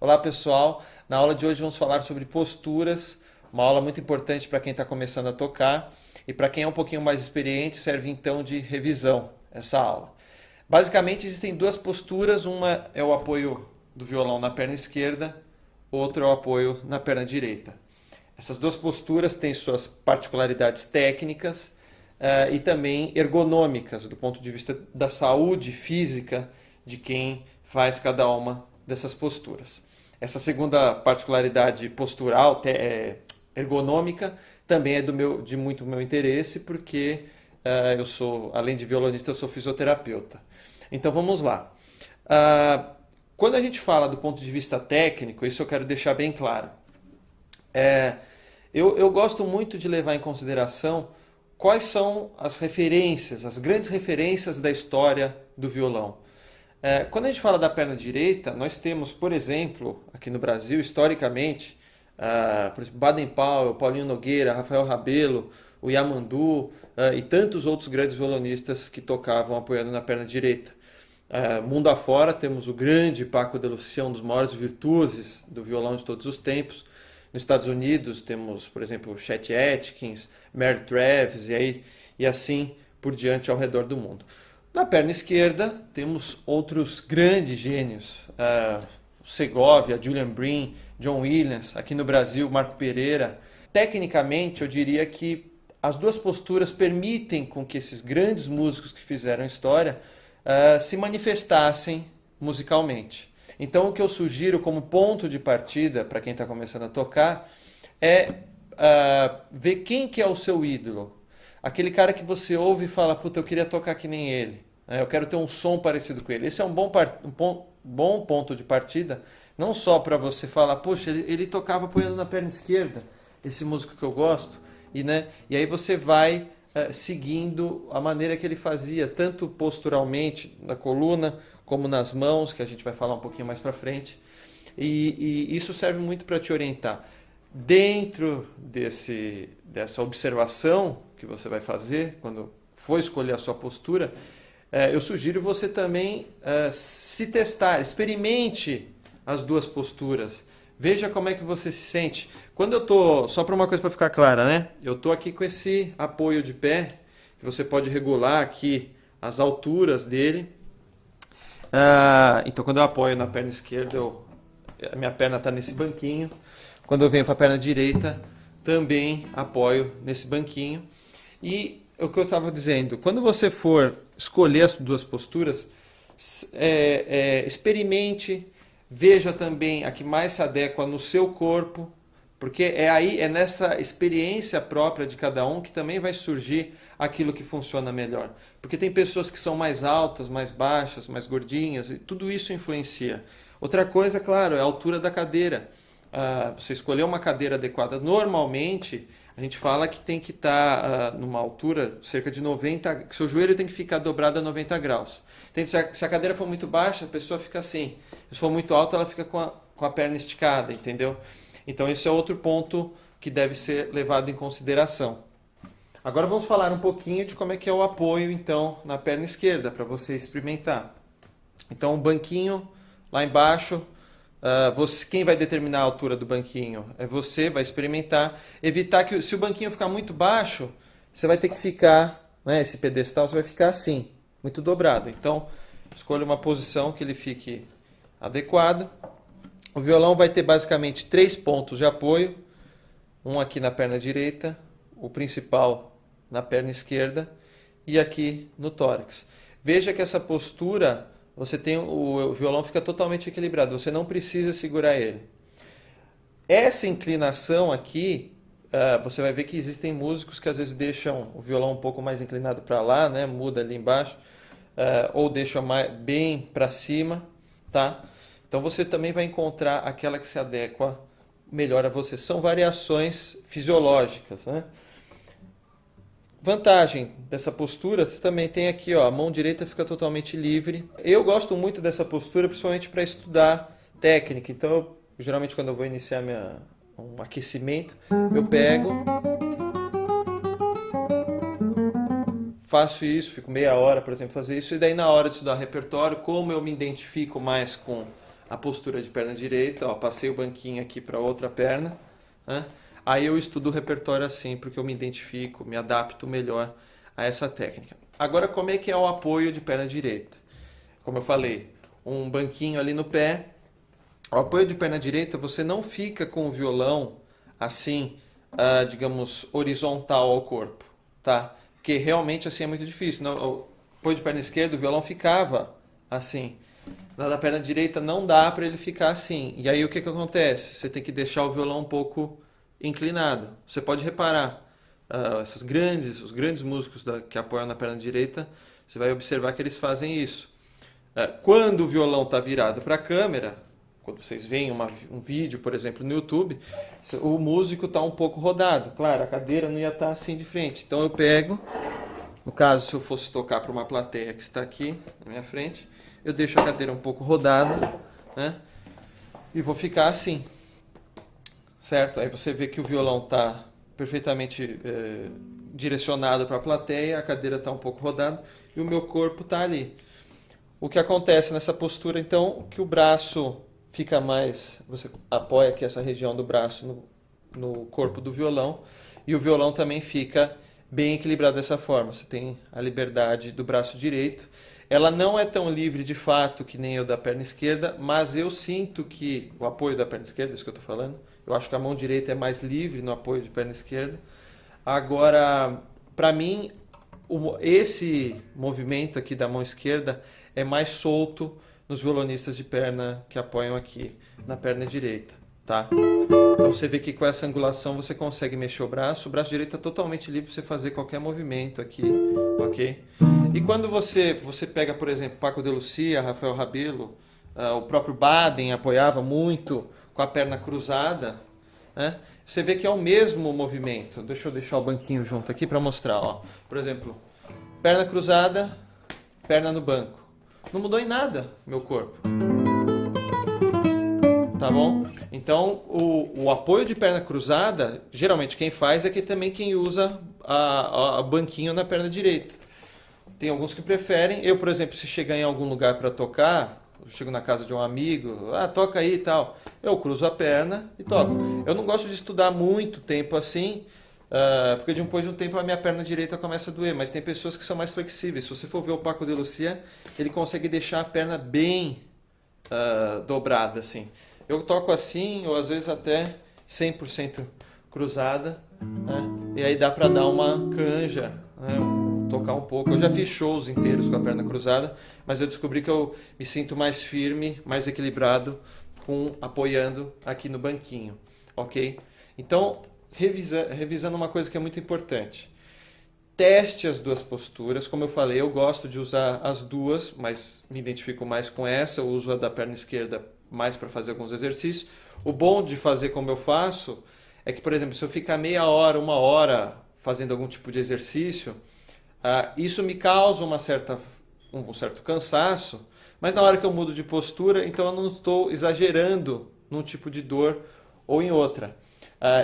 Olá pessoal, na aula de hoje vamos falar sobre posturas, uma aula muito importante para quem está começando a tocar e para quem é um pouquinho mais experiente serve então de revisão essa aula. Basicamente existem duas posturas, uma é o apoio do violão na perna esquerda, outro é o apoio na perna direita. Essas duas posturas têm suas particularidades técnicas e também ergonômicas, do ponto de vista da saúde física de quem faz cada uma dessas posturas. Essa segunda particularidade postural, ergonômica, também é de muito meu interesse, porque eu sou, além de violonista, eu sou fisioterapeuta. Então vamos lá. Quando a gente fala do ponto de vista técnico, isso eu quero deixar bem claro. Eu gosto muito de levar em consideração quais são as referências, as grandes referências da história do violão. Quando a gente fala da perna direita, nós temos, por exemplo, aqui no Brasil, historicamente, por exemplo, Baden Powell, Paulinho Nogueira, Rafael Rabelo, o Yamandu e tantos outros grandes violonistas que tocavam apoiando na perna direita. Mundo afora, temos o grande Paco de Lucia, um dos maiores virtuosos do violão de todos os tempos. Nos Estados Unidos temos, por exemplo, Chet Atkins, Mary Travis e assim por diante ao redor do mundo. Na perna esquerda temos outros grandes gênios, Segovia, Julian Brim, John Williams, aqui no Brasil, Marco Pereira. Tecnicamente, eu diria que as duas posturas permitem com que esses grandes músicos que fizeram história se manifestassem musicalmente. Então, o que eu sugiro como ponto de partida para quem está começando a tocar é ver quem que é o seu ídolo. Aquele cara que você ouve e fala, puta, eu queria tocar que nem ele. Eu quero ter um som parecido com ele. Esse é um bom ponto de partida, não só para você falar, poxa, ele tocava apoiando na perna esquerda, esse músico que eu gosto, e aí você vai seguindo a maneira que ele fazia, tanto posturalmente na coluna, como nas mãos, que a gente vai falar um pouquinho mais para frente, e isso serve muito para te orientar. Dentro dessa observação que você vai fazer, quando for escolher a sua postura, eu sugiro você também se testar, experimente as duas posturas, veja como é que você se sente. Quando eu tô, só para uma coisa para ficar clara, né? Eu tô aqui com esse apoio de pé, que você pode regular aqui as alturas dele. Então quando eu apoio na perna esquerda, a minha perna está nesse banquinho. Quando eu venho para a perna direita, também apoio nesse banquinho. E o que eu estava dizendo, quando você for escolher as duas posturas, experimente, veja também a que mais se adequa no seu corpo, porque é nessa experiência própria de cada um que também vai surgir aquilo que funciona melhor. Porque tem pessoas que são mais altas, mais baixas, mais gordinhas, e tudo isso influencia. Outra coisa, claro, é a altura da cadeira. Você escolher uma cadeira adequada, normalmente a gente fala que tem que estar numa altura cerca de 90, que seu joelho tem que ficar dobrado a 90 graus. Se a cadeira for muito baixa, a pessoa fica assim. Se for muito alta, ela fica com a perna esticada, entendeu? Então esse é outro ponto que deve ser levado em consideração. Agora vamos falar um pouquinho de como é que é o apoio então na perna esquerda, para você experimentar. Então o banquinho lá embaixo, quem vai determinar a altura do banquinho é você, vai experimentar. Evitar que, se o banquinho ficar muito baixo, você vai ter que ficar, esse pedestal, você vai ficar assim, muito dobrado. Então, escolha uma posição que ele fique adequado. O violão vai ter basicamente 3 pontos de apoio, um aqui na perna direita, o principal na perna esquerda e aqui no tórax. Veja que essa postura, o violão fica totalmente equilibrado, você não precisa segurar ele. Essa inclinação aqui, você vai ver que existem músicos que às vezes deixam o violão um pouco mais inclinado para lá, né? Muda ali embaixo, ou deixa bem para cima, tá? Então você também vai encontrar aquela que se adequa melhor a você. São variações fisiológicas, né? Vantagem dessa postura, você também tem aqui, a mão direita fica totalmente livre. Eu gosto muito dessa postura, principalmente para estudar técnica. Então, geralmente quando eu vou iniciar um aquecimento, eu pego, faço isso, fico meia hora, por exemplo, fazer isso, e daí na hora de estudar repertório, como eu me identifico mais com a postura de perna direita, ó, passei o banquinho aqui para outra perna, né? Aí eu estudo o repertório assim, porque eu me identifico, me adapto melhor a essa técnica. Agora, como é que é o apoio de perna direita? Como eu falei, um banquinho ali no pé. O apoio de perna direita, você não fica com o violão assim, digamos, horizontal ao corpo, tá? Porque realmente assim é muito difícil. O apoio de perna esquerda, o violão ficava assim. Na da perna direita não dá para ele ficar assim. E aí o que acontece? Você tem que deixar o violão um pouco inclinado. Você pode reparar, os grandes músicos que apoiam na perna direita, você vai observar que eles fazem isso. Quando o violão está virado para a câmera, quando vocês veem um vídeo, por exemplo, no YouTube, o músico está um pouco rodado. Claro, a cadeira não ia estar assim de frente. Então eu pego, no caso, se eu fosse tocar para uma plateia que está aqui na minha frente, eu deixo a cadeira um pouco rodada, né? E vou ficar assim, certo? Aí você vê que o violão está perfeitamente direcionado para a plateia, a cadeira está um pouco rodada e o meu corpo está ali. O que acontece nessa postura, então, que o braço fica mais... Você apoia aqui essa região do braço no corpo do violão e o violão também fica bem equilibrado dessa forma. Você tem a liberdade do braço direito. Ela não é tão livre de fato que nem o da perna esquerda, mas eu sinto que o apoio da perna esquerda, isso que eu estou falando, eu acho que a mão direita é mais livre no apoio de perna esquerda. Agora, para mim, esse movimento aqui da mão esquerda é mais solto nos violonistas de perna que apoiam aqui na perna direita, tá? Então você vê que com essa angulação você consegue mexer o braço direito é totalmente livre para você fazer qualquer movimento aqui, ok? E quando você pega, por exemplo, Paco de Lucia, Rafael Rabelo, o próprio Baden apoiava muito com a perna cruzada, né? Você vê que é o mesmo movimento. Deixa eu deixar o banquinho junto aqui para mostrar, ó. Por exemplo, perna cruzada, perna no banco. Não mudou em nada meu corpo. Tá bom? Então, o apoio de perna cruzada, geralmente quem faz é também quem usa a banquinho na perna direita. Tem alguns que preferem. Eu, por exemplo, se chegar em algum lugar para tocar, eu chego na casa de um amigo, toca aí e tal, eu cruzo a perna e toco. Eu não gosto de estudar muito tempo assim, porque depois de um tempo a minha perna direita começa a doer, mas tem pessoas que são mais flexíveis. Se você for ver o Paco de Lucia, ele consegue deixar a perna bem dobrada assim. Eu toco assim, ou às vezes até 100% cruzada, né? E aí dá para dar uma canja, né? Tocar um pouco. Eu já fiz shows inteiros com a perna cruzada, mas eu descobri que eu me sinto mais firme, mais equilibrado, apoiando aqui no banquinho, ok? Então, revisando uma coisa que é muito importante. Teste as duas posturas. Como eu falei, eu gosto de usar as duas, mas me identifico mais com essa. Eu uso a da perna esquerda mais para fazer alguns exercícios. O bom de fazer como eu faço é que, por exemplo, se eu ficar meia hora, uma hora fazendo algum tipo de exercício, isso me causa um certo cansaço, mas na hora que eu mudo de postura, então eu não estou exagerando num tipo de dor ou em outra.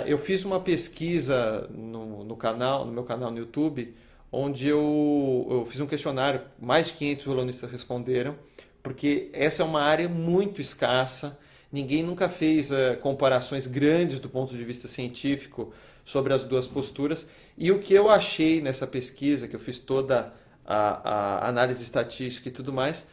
Eu fiz uma pesquisa no meu canal no YouTube, onde eu fiz um questionário, mais de 500 violonistas responderam, porque essa é uma área muito escassa, ninguém nunca fez comparações grandes do ponto de vista científico sobre as duas posturas, e o que eu achei nessa pesquisa, que eu fiz toda a análise estatística e tudo mais,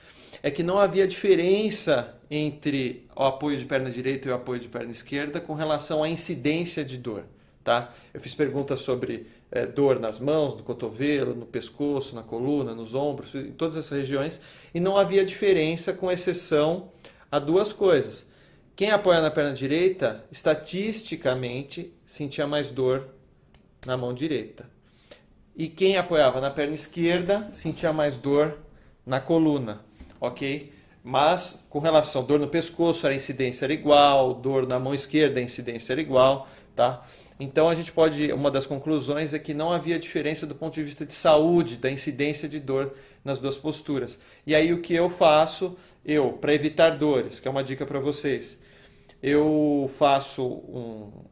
é que não havia diferença entre o apoio de perna direita e o apoio de perna esquerda com relação à incidência de dor. Tá? Eu fiz perguntas sobre dor nas mãos, no cotovelo, no pescoço, na coluna, nos ombros, em todas essas regiões, e não havia diferença com exceção a duas coisas. Quem apoia na perna direita, estatisticamente, sentia mais dor na mão direita. E quem apoiava na perna esquerda, sentia mais dor na coluna, ok? Mas, com relação à dor no pescoço, a incidência era igual, dor na mão esquerda, a incidência era igual, tá? Então, uma das conclusões é que não havia diferença do ponto de vista de saúde, da incidência de dor nas duas posturas. E aí, o que eu faço? Para evitar dores, que é uma dica para vocês, eu faço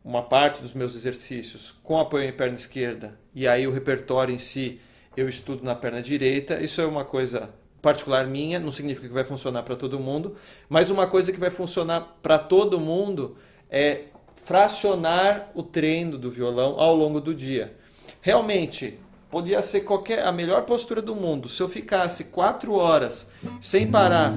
uma parte dos meus exercícios com apoio em perna esquerda, e aí o repertório em si eu estudo na perna direita. Isso é uma coisa particular minha, não significa que vai funcionar para todo mundo, mas uma coisa que vai funcionar para todo mundo é fracionar o treino do violão ao longo do dia. Realmente, podia ser a melhor postura do mundo. Se eu ficasse 4 horas sem parar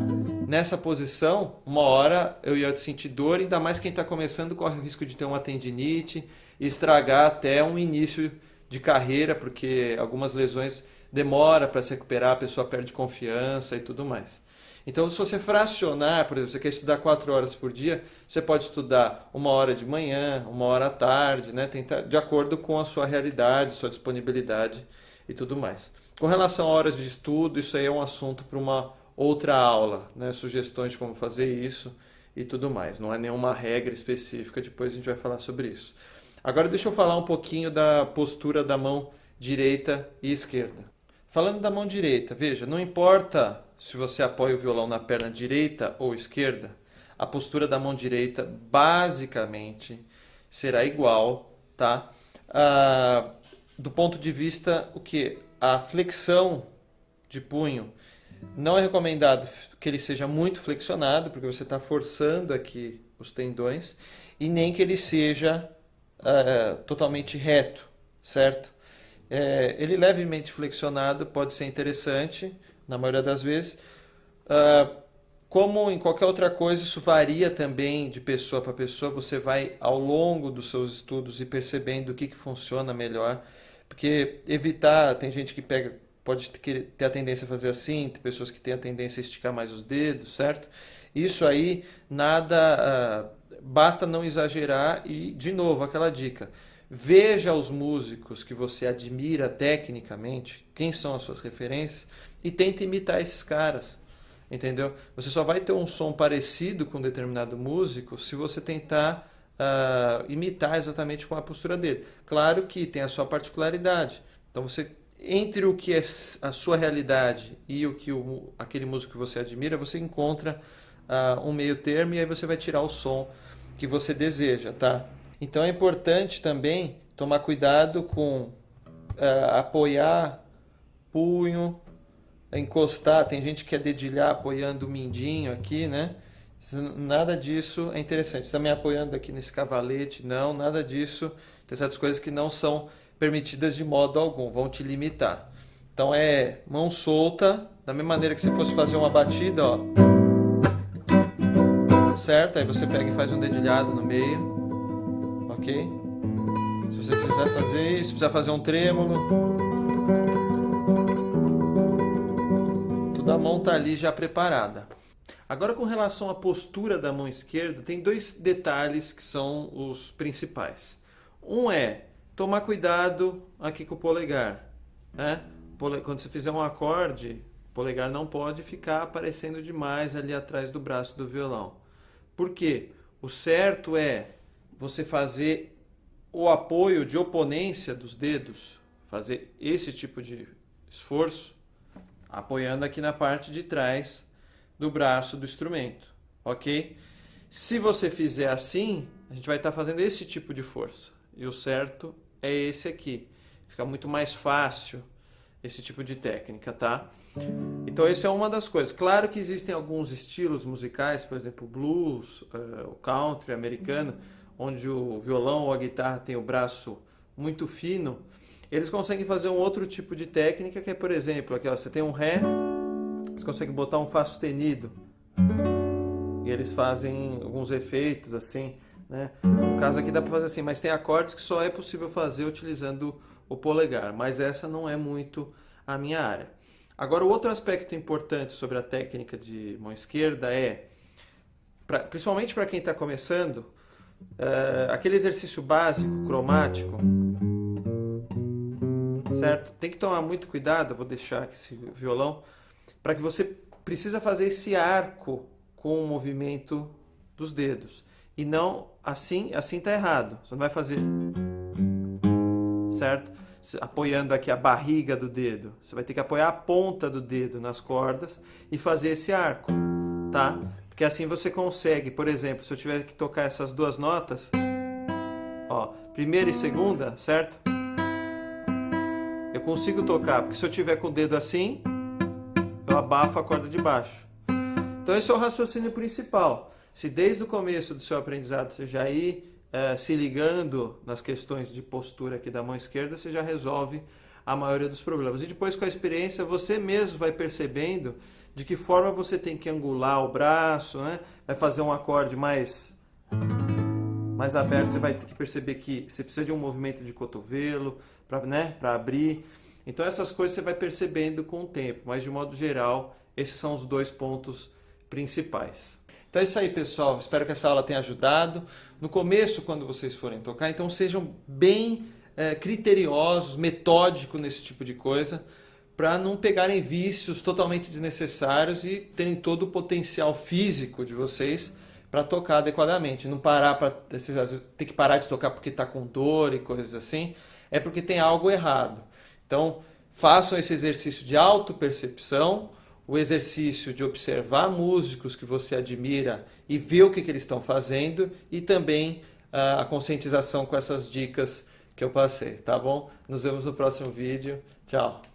nessa posição, uma hora eu ia sentir dor, ainda mais quem está começando corre o risco de ter uma tendinite e estragar até um início de carreira, porque algumas lesões demora para se recuperar, a pessoa perde confiança e tudo mais. Então, se você fracionar, por exemplo, você quer estudar 4 horas por dia, você pode estudar 1 hora de manhã, 1 hora à tarde, né? Tentar, de acordo com a sua realidade, sua disponibilidade e tudo mais. Com relação a horas de estudo, isso aí é um assunto para uma outra aula, né? Sugestões de como fazer isso e tudo mais. Não é nenhuma regra específica, depois a gente vai falar sobre isso. Agora deixa eu falar um pouquinho da postura da mão direita e esquerda. Falando da mão direita, veja, não importa se você apoia o violão na perna direita ou esquerda, a postura da mão direita basicamente será igual, tá? Do ponto de vista, o que? A flexão de punho, não é recomendado que ele seja muito flexionado, porque você está forçando aqui os tendões, e nem que ele seja totalmente reto, certo? Ele levemente flexionado pode ser interessante, na maioria das vezes. Como em qualquer outra coisa, isso varia também de pessoa para pessoa. Você vai, ao longo dos seus estudos, e percebendo o que funciona melhor. Porque evitar, tem gente que pode ter a tendência a fazer assim, tem pessoas que têm a tendência a esticar mais os dedos, certo? Isso aí, basta não exagerar e, de novo, aquela dica. Veja os músicos que você admira tecnicamente, quem são as suas referências, e tente imitar esses caras, entendeu? Você só vai ter um som parecido com um determinado músico se você tentar imitar exatamente com a postura dele. Claro que tem a sua particularidade. Então, entre o que é a sua realidade e o que aquele músico que você admira, você encontra um meio termo e aí você vai tirar o som que você deseja, tá? Então é importante também tomar cuidado com apoiar punho, encostar. Tem gente que quer dedilhar apoiando o mindinho aqui, né? Nada disso é interessante. Também apoiando aqui nesse cavalete, não, nada disso. Tem certas coisas que não são permitidas de modo algum, vão te limitar. Então é mão solta, da mesma maneira que se fosse fazer uma batida, ó. Certo? Aí você pega e faz um dedilhado no meio. Ok? Se você quiser fazer isso, precisar fazer um trêmulo, toda a mão está ali já preparada. Agora, com relação à postura da mão esquerda, tem 2 detalhes que são os principais. Um é tomar cuidado aqui com o polegar, né? Quando você fizer um acorde, o polegar não pode ficar aparecendo demais ali atrás do braço do violão. Por quê? O certo é você fazer o apoio de oponência dos dedos, fazer esse tipo de esforço, apoiando aqui na parte de trás do braço do instrumento, ok? Se você fizer assim, a gente vai estar fazendo esse tipo de força, e o certo é esse aqui. Fica muito mais fácil esse tipo de técnica, tá? Então, essa é uma das coisas. Claro que existem alguns estilos musicais, por exemplo, o blues, o country americano, onde o violão ou a guitarra tem o braço muito fino. Eles conseguem fazer um outro tipo de técnica, que é, por exemplo, aqui, ó, você tem um Ré, você consegue botar um Fá sustenido, e eles fazem alguns efeitos assim, né? No caso aqui dá para fazer assim, mas tem acordes que só é possível fazer utilizando o polegar, mas essa não é muito a minha área. Agora, o outro aspecto importante sobre a técnica de mão esquerda é, principalmente para quem está começando, aquele exercício básico, cromático, certo? Tem que tomar muito cuidado, vou deixar aqui esse violão, para que você precisa fazer esse arco com o movimento dos dedos. E não assim está errado. Você não vai fazer, certo? Apoiando aqui a barriga do dedo. Você vai ter que apoiar a ponta do dedo nas cordas e fazer esse arco, tá? Porque assim você consegue, por exemplo, se eu tiver que tocar essas 2 notas, ó, primeira e segunda, certo? Eu consigo tocar, porque se eu tiver com o dedo assim, eu abafo a corda de baixo. Então esse é o raciocínio principal. Se desde o começo do seu aprendizado você já ir se ligando nas questões de postura aqui da mão esquerda, você já resolve a maioria dos problemas. E depois, com a experiência, você mesmo vai percebendo de que forma você tem que angular o braço, né? Vai fazer um acorde mais aberto, você vai ter que perceber que você precisa de um movimento de cotovelo para, né, para abrir. Então essas coisas você vai percebendo com o tempo, mas de modo geral, esses são os 2 pontos principais. Então é isso aí, pessoal. Espero que essa aula tenha ajudado. No começo, quando vocês forem tocar, então sejam bem criteriosos, metódicos nesse tipo de coisa, para não pegarem vícios totalmente desnecessários e terem todo o potencial físico de vocês para tocar adequadamente. Não parar para ter que parar de tocar porque está com dor e coisas assim, é porque tem algo errado. Então, façam esse exercício de autopercepção, o exercício de observar músicos que você admira e ver o que eles estão fazendo, e também a conscientização com essas dicas que eu passei, tá bom? Nos vemos no próximo vídeo. Tchau!